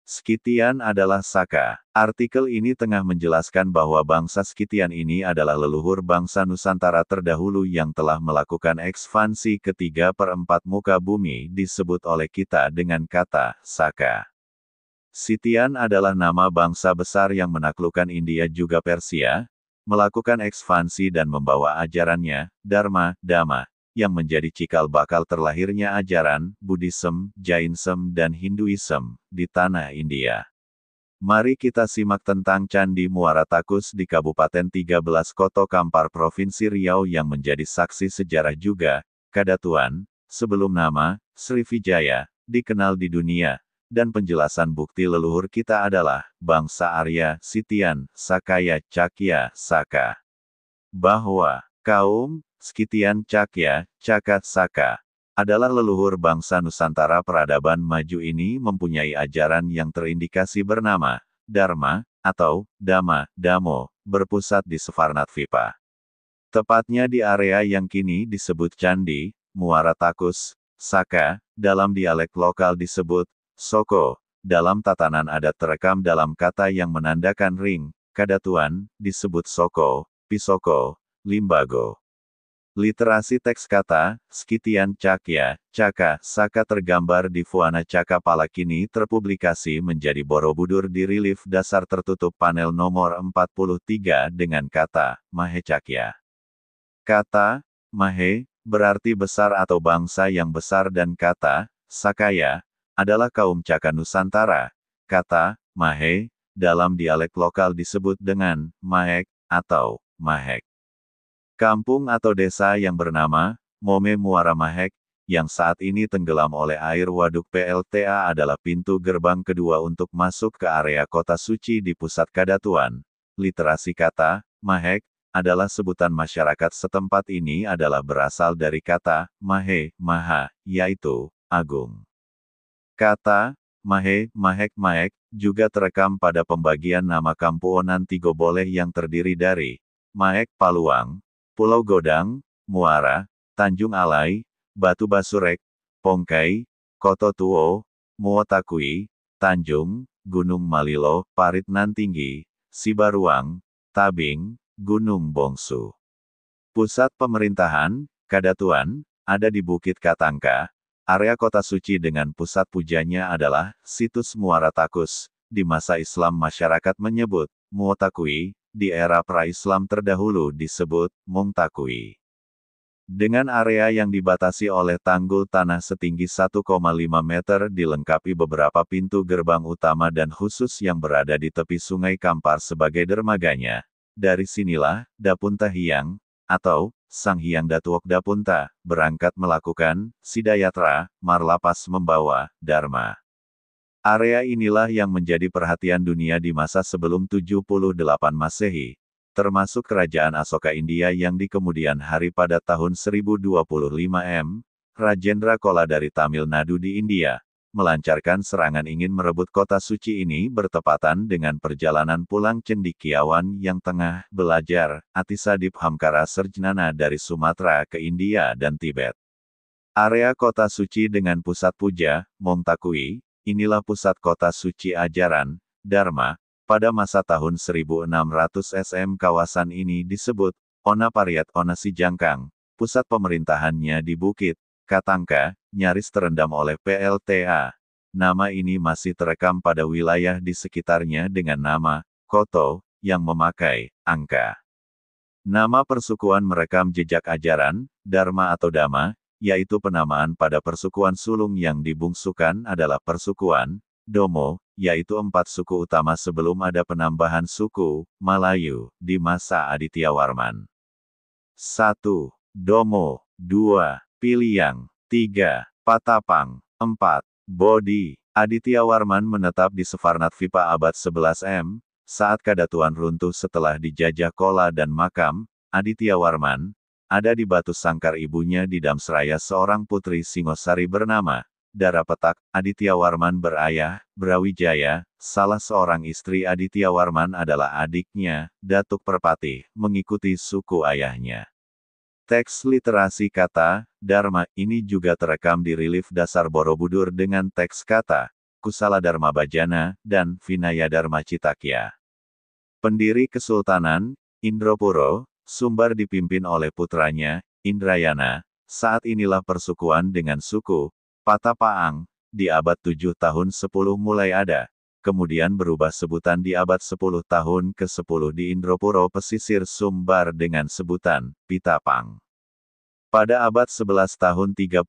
Skitian adalah Saka. Artikel ini tengah menjelaskan bahwa bangsa Skitian ini adalah leluhur bangsa Nusantara terdahulu yang telah melakukan ekspansi ke 3/4 muka bumi disebut oleh kita dengan kata Saka. Scythian adalah nama bangsa besar yang menaklukkan India juga Persia, melakukan ekspansi dan membawa ajarannya, Dharma, Dhamma, yang menjadi cikal bakal terlahirnya ajaran, Buddhism, Jainism dan Hinduism, di tanah India. Mari kita simak tentang Candi Muara Takus di Kabupaten 13 Koto Kampar Provinsi Riau yang menjadi saksi sejarah juga, Kadatuan, sebelum nama, Srivijaya, dikenal di dunia, dan penjelasan bukti leluhur kita adalah, bangsa Arya, Scythian, Sakaya, Cakya, Saka. Bahwa, kaum, Scythian Cakya, Caka, Saka, adalah leluhur bangsa Nusantara peradaban maju ini mempunyai ajaran yang terindikasi bernama, Dharma, atau, Dhamma, Damo, berpusat di Suvarnatvipa. Tepatnya di area yang kini disebut Candi, Muara Takus, Saka, dalam dialek lokal disebut, Soko, dalam tatanan adat terekam dalam kata yang menandakan ring, Kadatuan, disebut Soko, Pisoko, Limbago. Literasi teks kata, Scythian Cakya, Caka, Saka tergambar di Fuana Cakapala kini terpublikasi menjadi Borobudur di relief dasar tertutup panel nomor 43 dengan kata, Mahe Cakya. Kata, Mahe, berarti besar atau bangsa yang besar dan kata, Sakaya, adalah kaum Caka Nusantara. Kata, Mahe, dalam dialek lokal disebut dengan, Maek, atau, Mahek. Kampung atau desa yang bernama, Mome Muara Mahek, yang saat ini tenggelam oleh air waduk PLTA adalah pintu gerbang kedua untuk masuk ke area kota suci di pusat Kadatuan. Literasi kata, Mahek, adalah sebutan masyarakat setempat ini adalah berasal dari kata, Mahe, Maha, yaitu, Agung. Kata, Mahe, Mahek, Maek, juga terekam pada pembagian nama Kampuonan Tigoboleh yang terdiri dari, Maek Paluang, Pulau Godang, Muara, Tanjung Alai, Batu Basurek, Pongkai, Koto Tuo, Muotakui, Tanjung, Gunung Malilo, Parit Nan Tinggi, Sibaruang, Tabing, Gunung Bongsu. Pusat pemerintahan, Kadatuan, ada di Bukit Katangka. Area kota suci dengan pusat pujanya adalah situs Muara Takus. Di masa Islam masyarakat menyebut Muotakui. Di era pra-Islam terdahulu disebut Mongtakui. Dengan area yang dibatasi oleh tanggul tanah setinggi 1,5 meter dilengkapi beberapa pintu gerbang utama dan khusus yang berada di tepi sungai Kampar sebagai dermaganya. Dari sinilah, Dapunta Hyang, atau, Sang Hyang Datuok Dapunta, berangkat melakukan, Sidayatra, Marlapas membawa, Dharma. Area inilah yang menjadi perhatian dunia di masa sebelum 78 Masehi, termasuk Kerajaan Asoka India yang di kemudian hari pada tahun 1025 M, Rajendra Chola dari Tamil Nadu di India, melancarkan serangan ingin merebut kota suci ini bertepatan dengan perjalanan pulang cendekiawan yang tengah belajar, Atisadip Hamkara Serjnana dari Sumatera ke India dan Tibet. Area kota suci dengan pusat puja, Mongtakui, inilah pusat kota suci ajaran, Dharma, pada masa tahun 1600 SM kawasan ini disebut, Ona Pariat Ona Sijangkang, pusat pemerintahannya di Bukit Katangka, nyaris terendam oleh PLTA. Nama ini masih terekam pada wilayah di sekitarnya dengan nama, Koto, yang memakai, angka. Nama persukuan merekam jejak ajaran, Dharma atau Dhamma, yaitu penamaan pada persukuan sulung yang dibungsukan adalah persukuan, Domo, yaitu 4 suku utama sebelum ada penambahan suku, Malayu, di masa Aditya Warman. 1. Domo, 2. Piliang, 3. Patapang, 4. Bodhi. Aditya Warman menetap di Suvarnatvipa abad 11 M, saat Kadatuan runtuh setelah dijajah Chola dan makam, Aditya Warman, ada di batu sangkar ibunya di Damsraya seorang putri Singosari bernama, Darapetak. Aditya Warman berayah, Brawijaya, salah seorang istri Aditya Warman adalah adiknya, Datuk Perpati, mengikuti suku ayahnya. Teks literasi kata, Dharma, ini juga terekam di relief dasar Borobudur dengan teks kata, Kusala Dharma Bajana, dan Vinaya Dharma Citakya. Pendiri Kesultanan, Indropuro, Sumbar dipimpin oleh putranya, Indrayana. Saat inilah persukuan dengan suku Patapaang, di abad 7 tahun 10 mulai ada, kemudian berubah sebutan di abad 10 tahun ke-10 di Indropuro pesisir Sumbar dengan sebutan Pitapang. Pada abad 11 tahun 37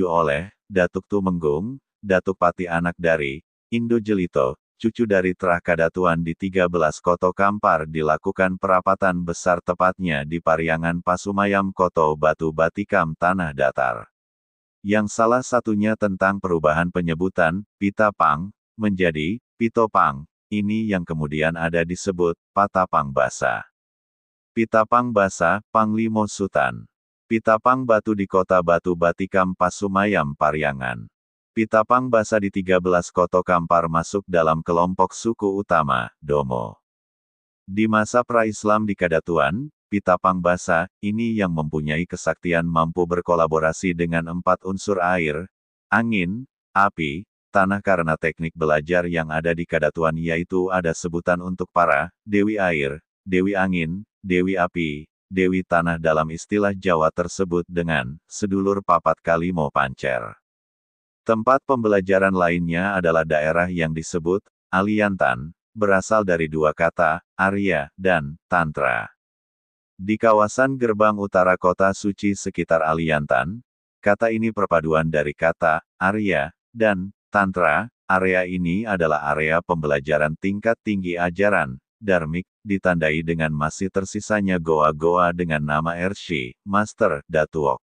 oleh Datuk Tumenggung, Datuk Pati anak dari Indo Jelito, cucu dari Trah Kadatuan di 13 Koto Kampar dilakukan perapatan besar tepatnya di Pariangan Pasumayam Koto Batu Batikam Tanah Datar. Yang salah satunya tentang perubahan penyebutan Pitapang menjadi Pitopang, ini yang kemudian ada disebut Patapang Basa. Pitapang Basa, Panglimo Sutan. Pitapang Batu di Kota Batu Batikam Pasumayam Pariangan. Pitapang Basa di 13 Koto Kampar masuk dalam kelompok suku utama, Domo. Di masa pra-Islam di Kadatuan, Pitapang Basa, ini yang mempunyai kesaktian mampu berkolaborasi dengan 4 unsur air, angin, api, tanah karena teknik belajar yang ada di Kadatuan yaitu ada sebutan untuk para Dewi Air, Dewi Angin, Dewi Api, Dewi Tanah dalam istilah Jawa tersebut dengan sedulur papat kalimo pancer. Tempat pembelajaran lainnya adalah daerah yang disebut Aliantan, berasal dari dua kata, Arya, dan Tantra. Di kawasan gerbang utara kota suci sekitar Aliantan, kata ini perpaduan dari kata Arya dan Tantra. Area ini adalah area pembelajaran tingkat tinggi ajaran Dharmik, ditandai dengan masih tersisanya goa-goa dengan nama Ershi, Master, Datuok.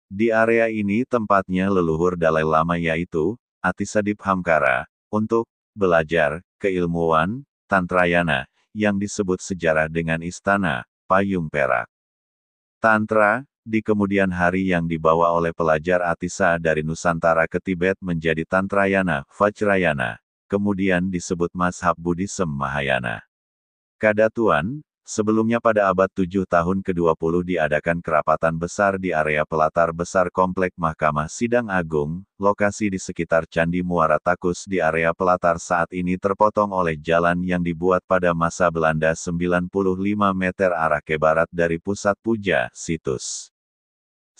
Di area ini tempatnya leluhur Dalai Lama yaitu Atisadip Hamkara, untuk belajar keilmuan Tantrayana, yang disebut sejarah dengan istana payung perak. Tantra, di kemudian hari yang dibawa oleh pelajar Atisa dari Nusantara ke Tibet menjadi Tantrayana, Vajrayana, kemudian disebut mazhab Buddhisme Mahayana. Kadatuan, sebelumnya pada abad 7 tahun ke-20 diadakan kerapatan besar di area pelatar besar Komplek Mahkamah Sidang Agung, lokasi di sekitar Candi Muara Takus di area pelatar saat ini terpotong oleh jalan yang dibuat pada masa Belanda 95 meter arah ke barat dari pusat puja, situs.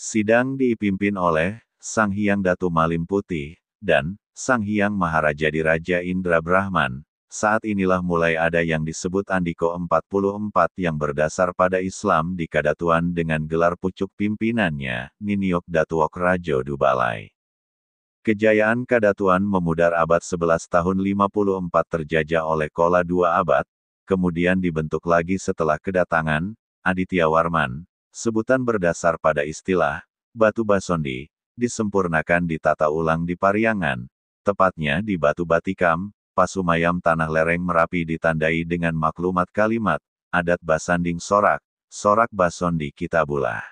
Sidang dipimpin oleh Sang Hyang Datu Malim Putih, dan Sang Hyang Maharaja Diraja Indra Brahman. Saat inilah mulai ada yang disebut Andiko 44 yang berdasar pada Islam di Kadatuan dengan gelar pucuk pimpinannya, Niniok Datuok Rajo Dubalai. Kejayaan Kadatuan memudar abad 11 tahun 54 terjajah oleh Kola 2 abad, kemudian dibentuk lagi setelah kedatangan Aditya Warman. Sebutan berdasar pada istilah Batu Basondi, disempurnakan ditata ulang di Pariangan, tepatnya di Batu Batikam, Pasumayam Tanah Lereng Merapi ditandai dengan maklumat kalimat, adat Basanding Sorak, Sorak Basondi Kitabulah.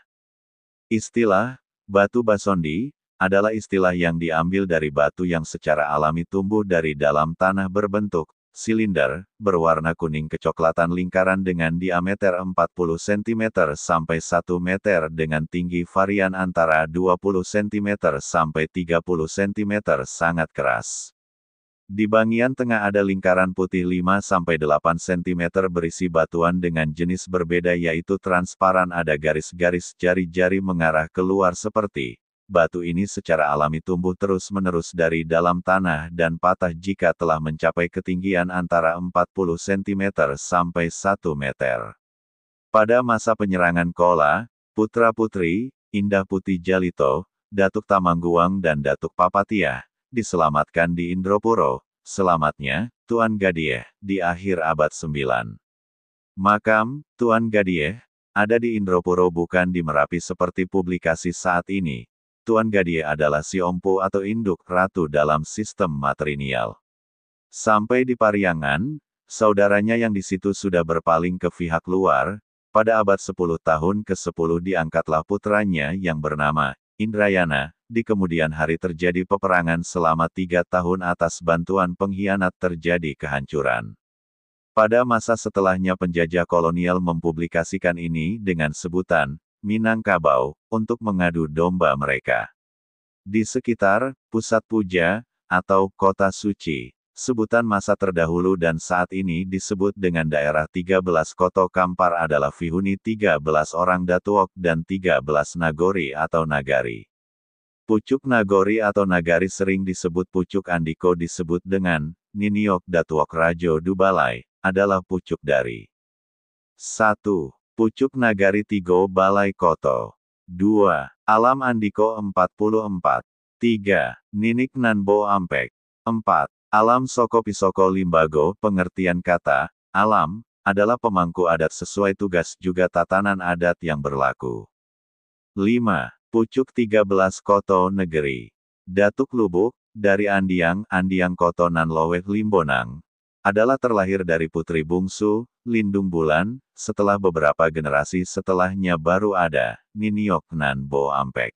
Istilah, Batu Basondi, adalah istilah yang diambil dari batu yang secara alami tumbuh dari dalam tanah berbentuk silinder, berwarna kuning kecoklatan lingkaran dengan diameter 40 cm sampai 1 meter dengan tinggi varian antara 20 cm sampai 30 cm sangat keras. Di bagian tengah ada lingkaran putih 5-8 cm berisi batuan dengan jenis berbeda yaitu transparan ada garis-garis jari-jari mengarah keluar seperti. Batu ini secara alami tumbuh terus-menerus dari dalam tanah dan patah jika telah mencapai ketinggian antara 40 cm sampai 1 meter. Pada masa penyerangan Kola, putra-putri, Indah Putih Jalito, Datuk Tamangguang dan Datuk Papatiah, diselamatkan di Indropuro, selamatnya, Tuan Gadieh, di akhir abad 9. Makam, Tuan Gadieh, ada di Indropuro bukan di Merapi seperti publikasi saat ini. Tuan Gadieh adalah Siompu atau induk ratu dalam sistem matrinial. Sampai di Pariangan, saudaranya yang di situ sudah berpaling ke pihak luar, pada abad 10 tahun ke-10 diangkatlah putranya yang bernama Indrayana, di kemudian hari terjadi peperangan selama 3 tahun atas bantuan pengkhianat terjadi kehancuran. Pada masa setelahnya penjajah kolonial mempublikasikan ini dengan sebutan Minangkabau, untuk mengadu domba mereka. Di sekitar pusat puja, atau kota suci. Sebutan masa terdahulu dan saat ini disebut dengan daerah 13 Koto Kampar adalah Vihuni 13 orang Datuok dan 13 Nagori atau Nagari. Pucuk Nagori atau Nagari sering disebut Pucuk Andiko disebut dengan Niniok Datuok Rajo Dubalai, adalah pucuk dari 1. Pucuk Nagari Tigo Balai Koto. 2. Alam Andiko 44. 3. Ninik Nanbo Ampek. 4. Alam Soko Pisoko Limbago. Pengertian kata alam adalah pemangku adat sesuai tugas juga tatanan adat yang berlaku. 5. Pucuk 13 Koto Negeri. Datuk Lubuk, dari Andiang Koto Nanlowe Limbonang, adalah terlahir dari putri bungsu, Lindung Bulan, setelah beberapa generasi setelahnya baru ada, Niniok Nanbo Ampek.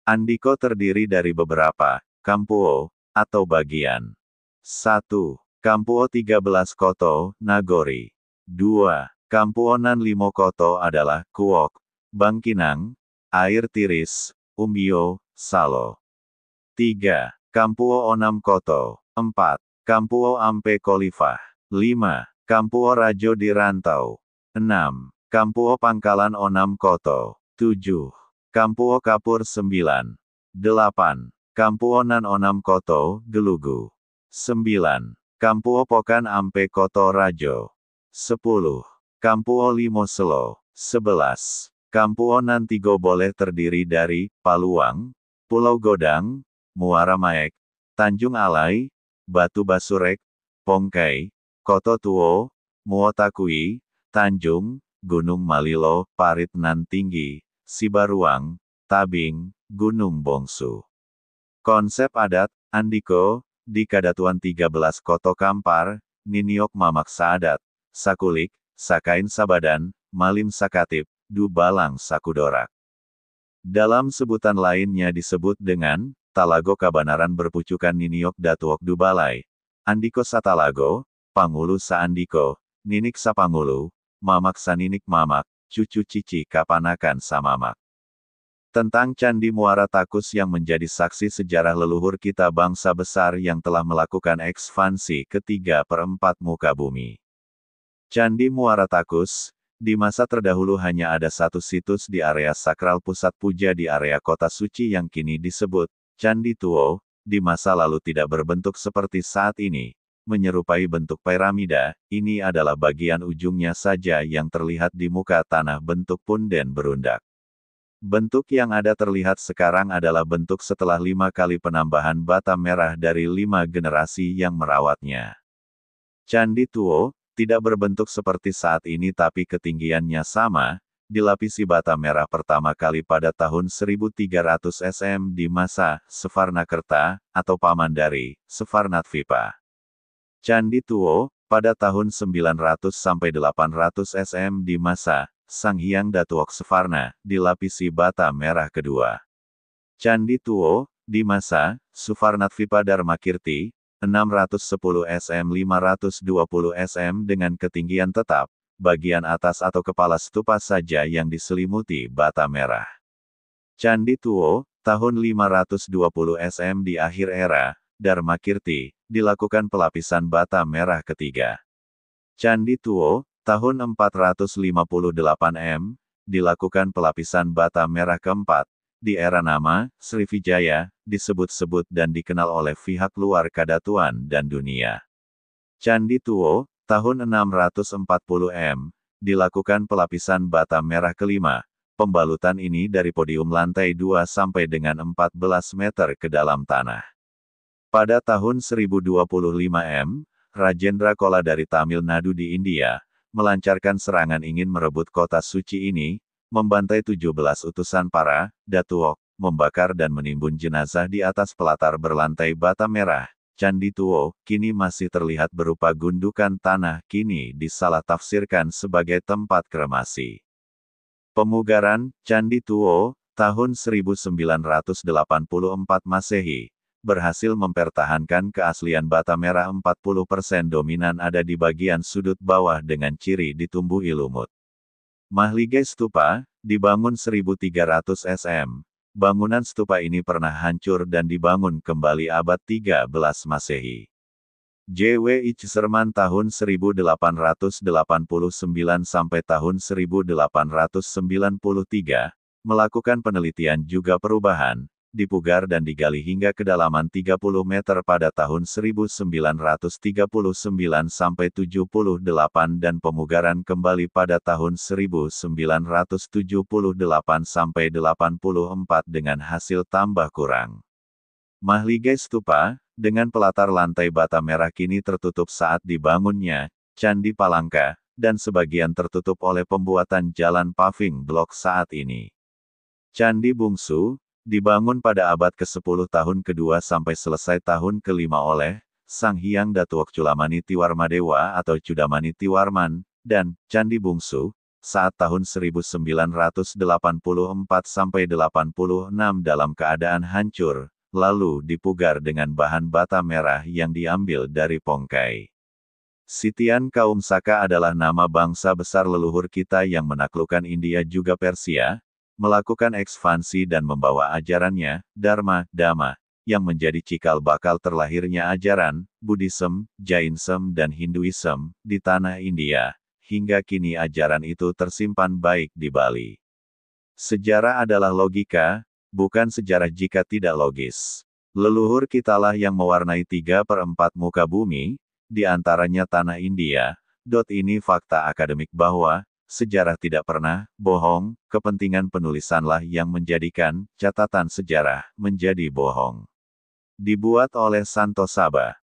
Andiko terdiri dari beberapa kampuo, atau bagian. 1. Kampuo 13 Koto, Nagori. 2. Kampuo Nan 5 Koto adalah Kuok, Bangkinang, Air Tiris, Umbio, Salo. 3. Kampuo Onam Koto. 4. Kampuo Ampe Kolifah. 5. Kampuo Rajo di Rantau. 6. Kampuo Pangkalan Onam Koto. 7. Kampuo Kapur 9. 8. Kampuo Nan Onam Koto, Gelugu. 9. Kampuo Pokan Ampe Koto Rajo. 10. Kampuo Limo Selo. 11. Kampuo Nan Tigo boleh terdiri dari Paluang, Pulau Godang, Muara Maek, Tanjung Alai, Batu Basurek, Pongkai, Koto Tuo, Muotakui, Tanjung, Gunung Malilo, Parit Nan Tinggi, Sibaruang, Tabing, Gunung Bongsu. Konsep adat, Andiko, di Kadatuan 13 Koto Kampar, Niniok Mamak Saadat, Sakulik, Sakain Sabadan, Malim Sakatip, Dubalang Sakudorak. Dalam sebutan lainnya disebut dengan Talago Kabanaran berpucukan Niniok Datuok Dubalai, Andiko Satalago, Pangulu Saandiko, Ninik Sapangulu, Mamak Saninik Mamak, Cucu Cici Kapanakan Samamak. Tentang Candi Muara Takus yang menjadi saksi sejarah leluhur kita bangsa besar yang telah melakukan ekspansi ke 3/4 muka bumi. Candi Muara Takus, di masa terdahulu hanya ada satu situs di area sakral pusat puja di area kota suci yang kini disebut Candi Tuo, di masa lalu tidak berbentuk seperti saat ini, menyerupai bentuk piramida, ini adalah bagian ujungnya saja yang terlihat di muka tanah bentuk punden berundak. Bentuk yang ada terlihat sekarang adalah bentuk setelah 5 kali penambahan bata merah dari 5 generasi yang merawatnya. Candi Tuo, tidak berbentuk seperti saat ini tapi ketinggiannya sama, dilapisi bata merah pertama kali pada tahun 1300 SM di masa Sefarnakerta, atau Pamandari, Sefarnatvipa. Candi Tuo, pada tahun 900 sampai 800 SM di masa Sang Hyang Datuok Sefarna, dilapisi bata merah kedua. Candi Tuo, di masa Sufarnatvipa Dharmakirti, 610 SM 520 SM dengan ketinggian tetap, bagian atas atau kepala stupa saja yang diselimuti bata merah. Candi Tuo, tahun 520 SM di akhir era Dharmakirti, dilakukan pelapisan bata merah ketiga. Candi Tuo, tahun 458 M, dilakukan pelapisan bata merah keempat, di era nama, Srivijaya, disebut-sebut dan dikenal oleh pihak luar Kadatuan dan dunia. Candi Tuo, tahun 640 M, dilakukan pelapisan bata merah kelima, pembalutan ini dari podium lantai 2 sampai dengan 14 meter ke dalam tanah. Pada tahun 1025 M, Rajendra Chola dari Tamil Nadu di India, melancarkan serangan ingin merebut kota suci ini, membantai 17 utusan para Datuok, membakar dan menimbun jenazah di atas pelatar berlantai bata merah. Candi Tuo, kini masih terlihat berupa gundukan tanah, kini disalah tafsirkan sebagai tempat kremasi. Pemugaran, Candi Tuo, tahun 1984 Masehi, berhasil mempertahankan keaslian bata merah 40% dominan ada di bagian sudut bawah dengan ciri ditumbuhi lumut. Mahligai Stupa, dibangun 1300 SM, Bangunan stupa ini pernah hancur dan dibangun kembali abad 13 Masehi. J.W. Itzerman tahun 1889 sampai tahun 1893, melakukan penelitian juga perubahan, dipugar dan digali hingga kedalaman 30 meter pada tahun 1939 sampai 78 dan pemugaran kembali pada tahun 1978 sampai 84 dengan hasil tambah kurang. Mahligai Stupa, dengan pelatar lantai bata merah kini tertutup saat dibangunnya Candi Palangka, dan sebagian tertutup oleh pembuatan jalan paving block saat ini. Candi Bungsu, dibangun pada abad ke-10 tahun ke-2 sampai selesai tahun ke-5 oleh Sang Hyang Datuok Culamani Tiwarmadewa atau Cudamani Tiwarman, dan Candi Bungsu, saat tahun 1984 sampai 86 dalam keadaan hancur, lalu dipugar dengan bahan bata merah yang diambil dari Pongkai. Sitian kaum Saka adalah nama bangsa besar leluhur kita yang menaklukkan India juga Persia, melakukan ekspansi dan membawa ajarannya, Dharma, Dhamma, yang menjadi cikal bakal terlahirnya ajaran, Buddhism, Jainism dan Hinduism, di tanah India, hingga kini ajaran itu tersimpan baik di Bali. Sejarah adalah logika, bukan sejarah jika tidak logis. Leluhur kitalah yang mewarnai 3/4 muka bumi, di antaranya tanah India. Ini fakta akademik bahwa, sejarah tidak pernah bohong, kepentingan penulisanlah yang menjadikan catatan sejarah menjadi bohong. Dibuat oleh Santo Saba.